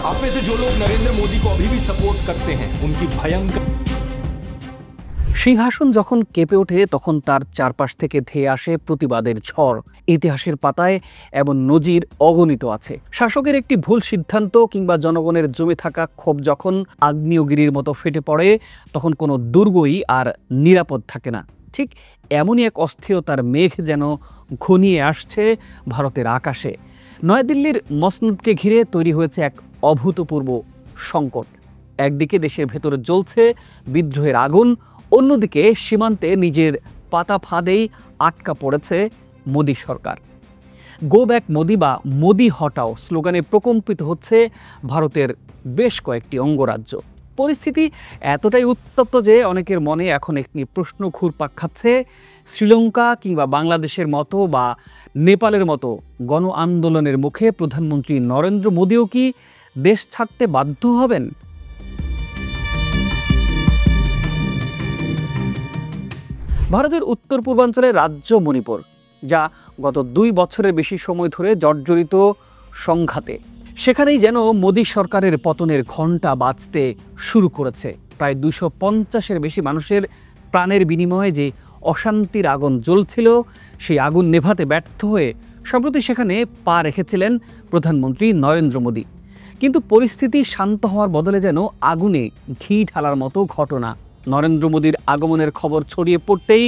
आप में से जो लोग नरेंद्र मोदी को अभी भी सपोर्ट करते हैं उनकी भयंकर সিংহাসন যখন কেঁপে ওঠে তখন তার চারপাশ থেকে ধেয়ে আসে প্রতিবাদের ঝড়। ইতিহাসের পাতায় এমন নজির অগণিত আছে। শাসকের একটি ভুল সিদ্ধান্ত কিংবা জনগণের জমে থাকা ক্ষোভ যখন আগ্নেয়গিরির মতো ফেটে পড়ে তখন কোনো দুর্গই আর নিরাপদ থাকে না। ঠিক এমনই এক অস্থিরতার মেঘ যেন ঘনিয়ে আসছে ভারতের আকাশে। নয়াদিল্লির মসনদকে ঘিরে তৈরি হয়েছে এক অভূতপূর্ব সংকট। একদিকে দেশের ভেতরে জ্বলছে বিদ্রোহের আগুন, অন্যদিকে সীমান্তে নিজের পাতা ফাঁদেই আটকা পড়েছে মোদী সরকার। গো ব্যাক মোদি বা মোদি হটাও স্লোগানে প্রকম্পিত হচ্ছে ভারতের বেশ কয়েকটি অঙ্গরাজ্য। পরিস্থিতি এতটাই উত্তপ্ত যে অনেকের মনে এখন একটি প্রশ্ন ঘুরপাক খাচ্ছে, শ্রীলঙ্কা কিংবা বাংলাদেশের মতো বা নেপালের মতো গণ আন্দোলনের মুখে প্রধানমন্ত্রী নরেন্দ্র মোদিও কি দেশ ছাড়তে বাধ্য হবেন? ভারতের উত্তর পূর্বাঞ্চলের রাজ্য মণিপুর, যা গত ২ বছরের বেশি সময় ধরে জর্জরিত সংঘাতে, সেখানেই যেন মোদী সরকারের পতনের ঘণ্টা বাজতে শুরু করেছে। প্রায় ২৫০-এর বেশি মানুষের প্রাণের বিনিময়ে যে অশান্তির আগুন জ্বলছিল, সেই আগুন নেভাতে ব্যর্থ হয়ে সম্প্রতি সেখানে পা রেখেছিলেন প্রধানমন্ত্রী নরেন্দ্র মোদী। কিন্তু পরিস্থিতি শান্ত হওয়ার বদলে যেন আগুনে ঘি ঢালার মতো ঘটনা। নরেন্দ্র মোদীর আগমনের খবর ছড়িয়ে পড়তেই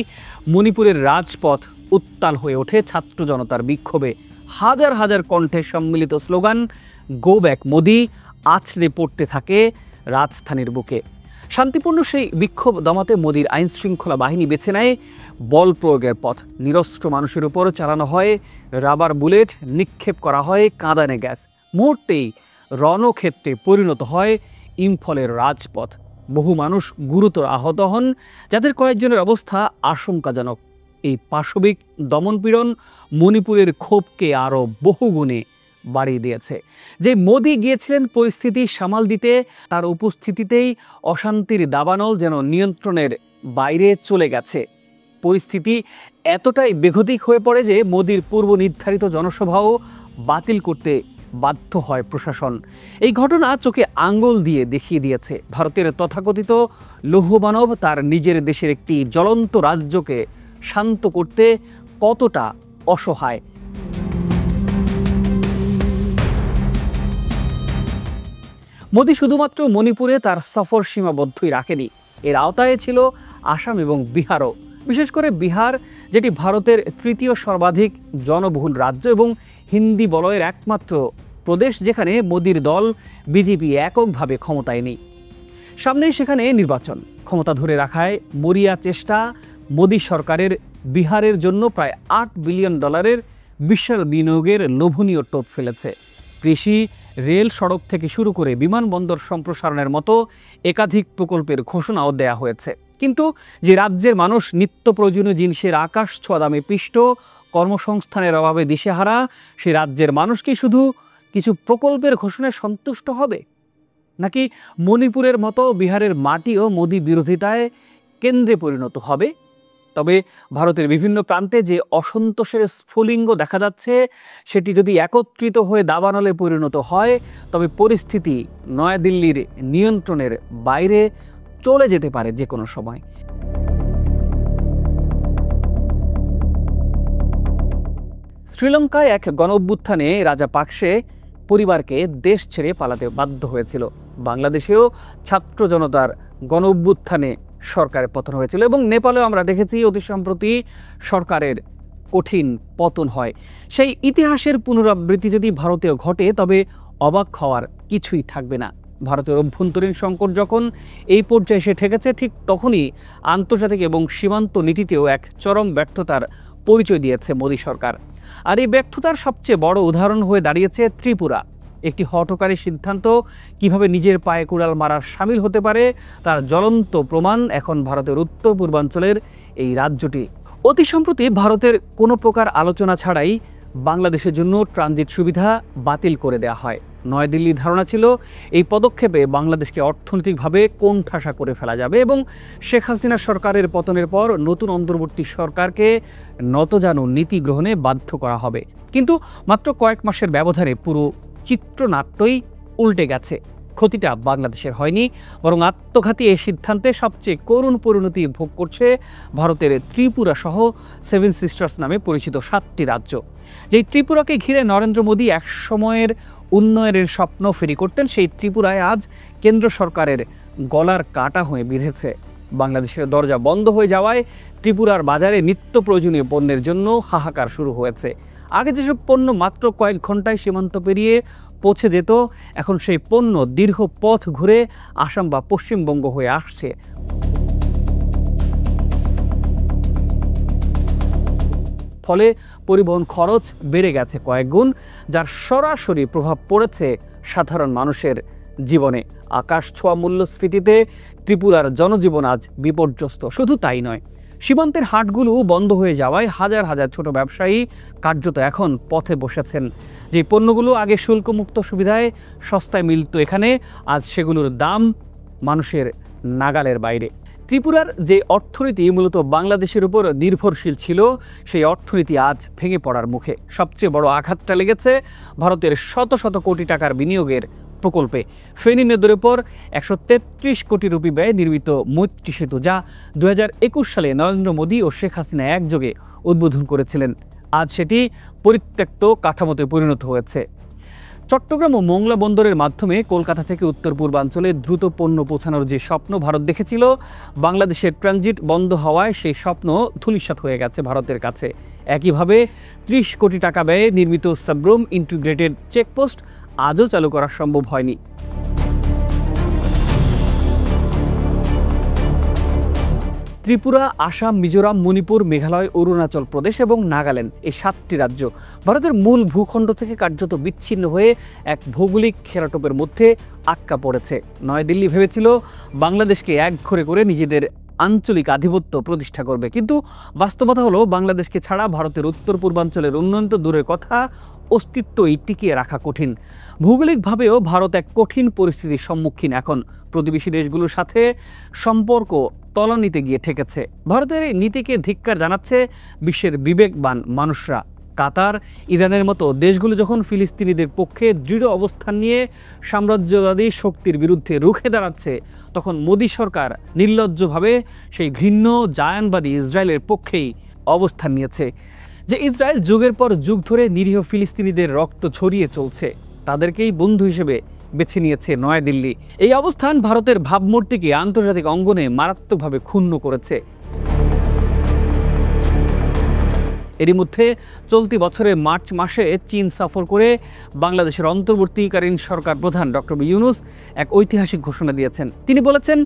মণিপুরের রাজপথ উত্তাল হয়ে ওঠে ছাত্র জনতার বিক্ষোভে। হাজার হাজার কণ্ঠে সম্মিলিত স্লোগান গো ব্যাক মোদি আছড়ে পড়তে থাকে রাজধানীর বুকে। শান্তিপূর্ণ সেই বিক্ষোভ দমাতে মোদির আইনশৃঙ্খলা বাহিনী বেছে নেয় বল প্রয়োগের পথ। নিরস্ত্র মানুষের উপর চালানো হয় রাবার বুলেট, নিক্ষেপ করা হয় কাঁদানে গ্যাস। মুহূর্তেই রণক্ষেত্রে পরিণত হয় ইম্ফলের রাজপথ। বহু মানুষ গুরুতর আহত হন, যাদের কয়েকজনের অবস্থা আশঙ্কাজনক। এই পাশবিক দমনপীড়ন মণিপুরের ক্ষোভকে আরও বহুগুণে বাড়িয়ে দিয়েছে। যে মোদি গিয়েছিলেন পরিস্থিতি সামাল দিতে, তার উপস্থিতিতেই অশান্তির দাবানল যেন নিয়ন্ত্রণের বাইরে চলে গেছে। পরিস্থিতি এতটাই বেগতিক হয়ে পড়ে যে মোদির পূর্ব নির্ধারিত জনসভাও বাতিল করতে বাধ্য হয় প্রশাসন। এই ঘটনা চোখে আঙ্গুল দিয়ে দেখিয়ে দিয়েছে ভারতের তথাকথিত লৌহমানব তার নিজের দেশের একটি জ্বলন্ত রাজ্যকে শান্ত করতে কতটা অসহায়। মোদি শুধুমাত্র মণিপুরে তার সফর সীমাবদ্ধই রাখেনি, এর আওতায় ছিল আসাম এবং বিহারও। বিশেষ করে বিহার, যেটি ভারতের তৃতীয় সর্বাধিক জনবহুল রাজ্য এবং হিন্দি বলয়ের একমাত্র প্রদেশ, যেখানে মোদির দল বিজেপি এককভাবে ক্ষমতায় নেই। সামনেই সেখানে নির্বাচন। ক্ষমতা ধরে রাখায় মরিয়া চেষ্টা মোদি সরকারের বিহারের জন্য প্রায় $8 বিলিয়ন বিশাল বিনিয়োগের লোভনীয় টোপ ফেলেছে। কৃষি, রেল, সড়ক থেকে শুরু করে বিমানবন্দর সম্প্রসারণের মতো একাধিক প্রকল্পের ঘোষণাও দেয়া হয়েছে। কিন্তু যে রাজ্যের মানুষ নিত্য প্রয়োজনীয় জিনিসের আকাশ ছোঁয়া দামে পিষ্ট, কর্মসংস্থানের অভাবে দিশেহারা, সে রাজ্যের মানুষ কি শুধু কিছু প্রকল্পের ঘোষণায় সন্তুষ্ট হবে? নাকি মণিপুরের মতো বিহারের মাটিও মোদি বিরোধিতায় কেন্দ্রে পরিণত হবে? তবে ভারতের বিভিন্ন প্রান্তে যে অসন্তোষের স্ফুলিঙ্গ দেখা যাচ্ছে, সেটি যদি একত্রিত হয়ে দাবানলে পরিণত হয়, তবে পরিস্থিতি নয়াদিল্লির নিয়ন্ত্রণের বাইরে চলে যেতে পারে যে কোনো সময়। শ্রীলঙ্কায় এক গণঅভ্যুত্থানে রাজাপাকসে পরিবারকে দেশ ছেড়ে পালাতে বাধ্য হয়েছিল। বাংলাদেশেও ছাত্র জনতার গণঅভ্যুত্থানে সরকারের পতন হয়েছিল এবং নেপালেও আমরা দেখেছি অতি সম্প্রতি সরকারের কঠিন পতন হয়। সেই ইতিহাসের পুনরাবৃত্তি যদি ভারতেও ঘটে, তবে অবাক হওয়ার কিছুই থাকবে না। ভারতের অভ্যন্তরীণ সংকট যখন এই পর্যায়ে এসে ঠেকেছে, ঠিক তখনই আন্তর্জাতিক এবং সীমান্ত নীতিতেও এক চরম ব্যর্থতার পরিচয় দিয়েছে মোদী সরকার। আর এই ব্যর্থতার সবচেয়ে বড় উদাহরণ হয়ে দাঁড়িয়েছে ত্রিপুরা। একটি হঠকারী সিদ্ধান্ত কিভাবে নিজের পায়ে কুড়াল মারার সামিল হতে পারে, তার জ্বলন্ত প্রমাণ এখন ভারতের উত্তর পূর্বাঞ্চলের এই রাজ্যটি। অতি সম্প্রতি ভারতের কোনো প্রকার আলোচনা ছাড়াই বাংলাদেশের জন্য ট্রানজিট সুবিধা বাতিল করে দেওয়া হয়। নয়াদিল্লির ধারণা ছিল এই পদক্ষেপে বাংলাদেশকে অর্থনৈতিকভাবে কোণঠাসা করে ফেলা যাবে এবং শেখ হাসিনা সরকারের পতনের পর নতুন অন্তর্বর্তী সরকারকে নতজানু নীতি গ্রহণে বাধ্য করা হবে। কিন্তু মাত্র কয়েক মাসের ব্যবধানে পুরো চিত্রনাট্যই উল্টে গেছে। ক্ষতিটা বাংলাদেশের হয়নি, বরং আত্মঘাতী এই সিদ্ধান্তে সবচেয়ে করুণ পরিণতি ভোগ করছে ভারতের ত্রিপুরা সহ 7 সিস্টার্স নামে পরিচিত 7টি রাজ্য। যেই ত্রিপুরাকে ঘিরে নরেন্দ্র মোদী এক সময়ের উন্নয়নের স্বপ্ন ফেরি করতেন, সেই ত্রিপুরায় আজ কেন্দ্র সরকারের গলার কাটা হয়ে বিঁধেছে। বাংলাদেশের দরজা বন্ধ হয়ে যাওয়ায় ত্রিপুরার বাজারে নিত্য প্রয়োজনীয় পণ্যের জন্য হাহাকার শুরু হয়েছে। আগে যেসব পণ্য মাত্র কয়েক ঘন্টায় সীমান্ত পেরিয়ে পৌঁছে যেত, এখন সেই পণ্য দীর্ঘ পথ ঘুরে আসাম বা পশ্চিমবঙ্গ হয়ে আসছে। ফলে পরিবহন খরচ বেড়ে গেছে কয়েক গুণ, যার সরাসরি প্রভাব পড়েছে সাধারণ মানুষের জীবনে। আকাশ ছোঁয়া মূল্যস্ফীতিতে ত্রিপুরার জনজীবন আজ বিপর্যস্ত। শুধু তাই নয়, সীমান্তের হাটগুলো বন্ধ হয়ে যাওয়ায় হাজার হাজার ছোট ব্যবসায়ী কার্যত এখন পথে বসেছেন। যে পণ্যগুলো আগে শুল্কমুক্ত সুবিধায় সস্তায় মিলত, এখানে আজ সেগুলোর দাম মানুষের নাগালের বাইরে। ত্রিপুরার যে অর্থনীতি মূলত বাংলাদেশের উপর নির্ভরশীল ছিল, সেই অর্থনীতি আজ ভেঙে পড়ার মুখে। সবচেয়ে বড় আঘাতটা লেগেছে ভারতের শত শত কোটি টাকার বিনিয়োগের প্রকল্পে। ফেনী নদের উপর 133 কোটি রুপি ব্যয়ে নির্মিত মৈত্রী সেতু, যা 2021 সালে নরেন্দ্র মোদী ও শেখ হাসিনা একযোগে উদ্বোধন করেছিলেন, আজ সেটি পরিত্যক্ত কাঠামোতে পরিণত হয়েছে। চট্টগ্রাম ও মোংলা বন্দরের মাধ্যমে কলকাতা থেকে উত্তর পূর্বাঞ্চলে দ্রুত পণ্য পৌঁছানোর যে স্বপ্ন ভারত দেখেছিল, বাংলাদেশের ট্রানজিট বন্ধ হওয়ায় সেই স্বপ্ন ধূলিসাৎ হয়ে গেছে ভারতের কাছে। একইভাবে 30 কোটি টাকা ব্যয়ে নির্মিত সাবরুম ইন্টিগ্রেটেড চেকপোস্ট আজও চালু করা সম্ভব হয়নি। ত্রিপুরা, আসাম, মিজোরাম, মণিপুর, মেঘালয়, অরুণাচল প্রদেশ এবং নাগাল্যান্ড, এই 7টি রাজ্য ভারতের মূল ভূখণ্ড থেকে কার্যত বিচ্ছিন্ন হয়ে এক ভৌগোলিক খেরাটোপের মধ্যে আটকা পড়েছে। নয়াদিল্লি ভেবেছিল বাংলাদেশকে একঘরে করে নিজেদের আঞ্চলিক আধিপত্য প্রতিষ্ঠা করবে, কিন্তু বাস্তবতা হলো বাংলাদেশকে ছাড়া ভারতের উত্তর পূর্বাঞ্চলের উন্নয়ন তো দূরের কথা, অস্তিত্বই টিকিয়ে রাখা কঠিন। ভৌগোলিকভাবেও ভারত এক কঠিন পরিস্থিতির সম্মুখীন। এখন প্রতিবেশী দেশগুলোর সাথে সম্পর্ক তলানিতে গিয়ে ঠেকেছে। ভারতের এই নীতিকে ধিক্কার জানাচ্ছে বিশ্বের বিবেকবান মানুষরা। কাতার, ইরানের মতো দেশগুলো যখন ফিলিস্তিনিদের পক্ষে দৃঢ় অবস্থান নিয়ে সাম্রাজ্যবাদী শক্তির বিরুদ্ধে রুখে দাঁড়াচ্ছে, তখন মোদী সরকার নির্লজ্জভাবে সেই ঘৃণ্য জায়ানবাদী ইসরায়েলের পক্ষেই অবস্থান নিয়েছে। যে ইসরায়েল যুগের পর যুগ ধরে নিরীহ ফিলিস্তিনিদের রক্ত ছড়িয়ে চলছে, তাদেরকেই বন্ধু হিসেবে বেছে নিয়েছে নয়াদিল্লি। এই অবস্থান ভারতের ভাবমূর্তিকে আন্তর্জাতিক অঙ্গনে মারাত্মকভাবে ক্ষুণ্ণ করেছে। এরই মধ্যে চলতি বছরের মার্চ মাসে চীন সফর করে বাংলাদেশের অন্তর্বর্তীকালীন সরকার প্রধান ডক্টর ইউনূস এক ঐতিহাসিক ঘোষণা দিয়েছেন। তিনি বলেছেন,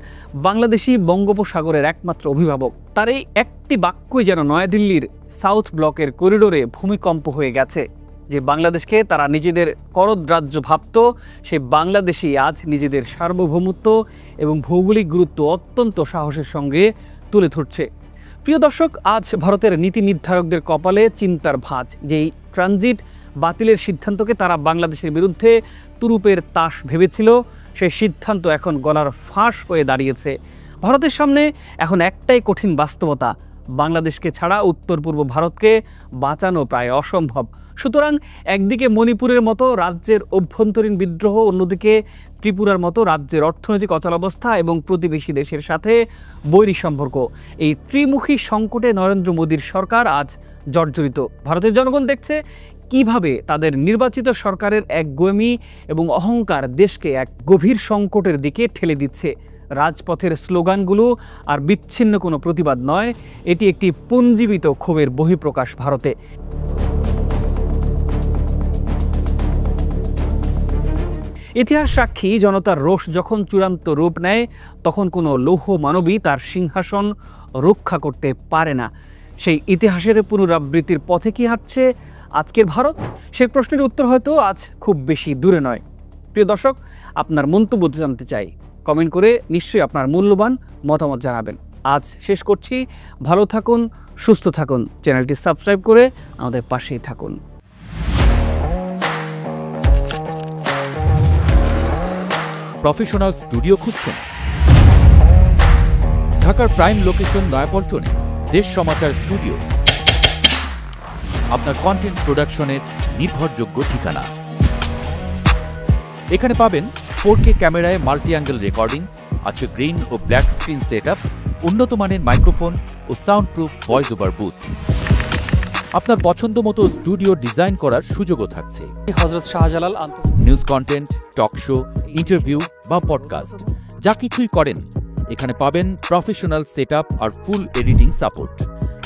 বাংলাদেশই বঙ্গোপসাগরের একমাত্র অভিভাবক। তার এই একটি বাক্যই যেন নয়াদিল্লির সাউথ ব্লকের করিডোরে ভূমিকম্প হয়ে গেছে। যে বাংলাদেশকে তারা নিজেদের করদরাজ্য ভাবত, সেই বাংলাদেশই আজ নিজেদের সার্বভৌমত্ব এবং ভৌগোলিক গুরুত্ব অত্যন্ত সাহসের সঙ্গে তুলে ধরছে। প্রিয় দর্শক, আজ ভারতের নীতি নির্ধারকদের কপালে চিন্তার ভাঁজ। যেই ট্রানজিট বাতিলের সিদ্ধান্তকে তারা বাংলাদেশের বিরুদ্ধে তুরুপের তাস ভেবেছিল, সেই সিদ্ধান্ত এখন গলার ফাঁস হয়ে দাঁড়িয়েছে। ভারতের সামনে এখন একটাই কঠিন বাস্তবতা, বাংলাদেশকে ছাড়া উত্তর পূর্ব ভারতকে বাঁচানো প্রায় অসম্ভব। সুতরাং একদিকে মণিপুরের মতো রাজ্যের অভ্যন্তরীণ বিদ্রোহ, অন্যদিকে ত্রিপুরার মতো রাজ্যের অর্থনৈতিক অচলাবস্থা এবং প্রতিবেশী দেশের সাথে বৈরী সম্পর্ক, এই ত্রিমুখী সংকটে নরেন্দ্র মোদীর সরকার আজ জর্জরিত। ভারতের জনগণ দেখছে কিভাবে তাদের নির্বাচিত সরকারের একগুঁয়েমি এবং অহংকার দেশকে এক গভীর সংকটের দিকে ঠেলে দিচ্ছে। রাজপথের স্লোগানগুলো আর বিচ্ছিন্ন কোনো প্রতিবাদ নয়, এটি একটি পুঞ্জীবিত ক্ষোভের বহিঃপ্রকাশ ভারতে। ইতিহাস সাক্ষী, জনতার রোষ যখন চূড়ান্ত রূপ নেয়, তখন কোনো লৌহ মানবী তার সিংহাসন রক্ষা করতে পারে না। সেই ইতিহাসের পুনরাবৃত্তির পথে কি হাঁটছে আজকের ভারত? সেই প্রশ্নের উত্তর হয়তো আজ খুব বেশি দূরে নয়। প্রিয় দর্শক, আপনার মন্তব্য জানতে চাই, কমেন্ট করে নিশ্চয়ই আপনার মূল্যবান মতামত জানাবেন। আজ শেষ করছি, ভালো থাকুন, সুস্থ থাকুন, চ্যানেলটি সাবস্ক্রাইব করে আমাদের পাশেই থাকুন। প্রফেশনাল স্টুডিও খুঁজছেন? ঢাকার প্রাইম লোকেশন নয়াপল্টনে দেশ সমাচার স্টুডিও আপনার কন্টেন্ট প্রোডাকশনের নির্ভরযোগ্য ঠিকানা। এখানে পাবেন 4K ক্যামেরায় মাল্টি অ্যাঙ্গেল রেকর্ডিং, আছে গ্রিন ও ব্ল্যাক স্ক্রিন সেটআপ, উন্নত মানের মাইক্রোফোন ও sound proof voice over booth. আপনার পছন্দ মতো স্টুডিও ডিজাইন করার সুযোগও থাকছে। Hazrat Shahjalal news content, talk show, interview বা পডকাস্ট যা কিছুই করেন এখানে পাবেন প্রফেশনাল সেটআপ আর ফুল এডিটিং সাপোর্ট।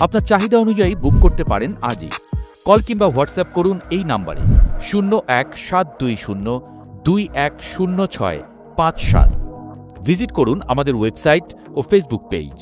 আপনার চাহিদা অনুযায়ী বুক করতে পারেন আজই। কল কিংবা হোয়াটসঅ্যাপ করুন এই নাম্বারে 01720210657। ভিজিট করুন আমাদের ওয়েবসাইট ও ফেসবুক পেজ।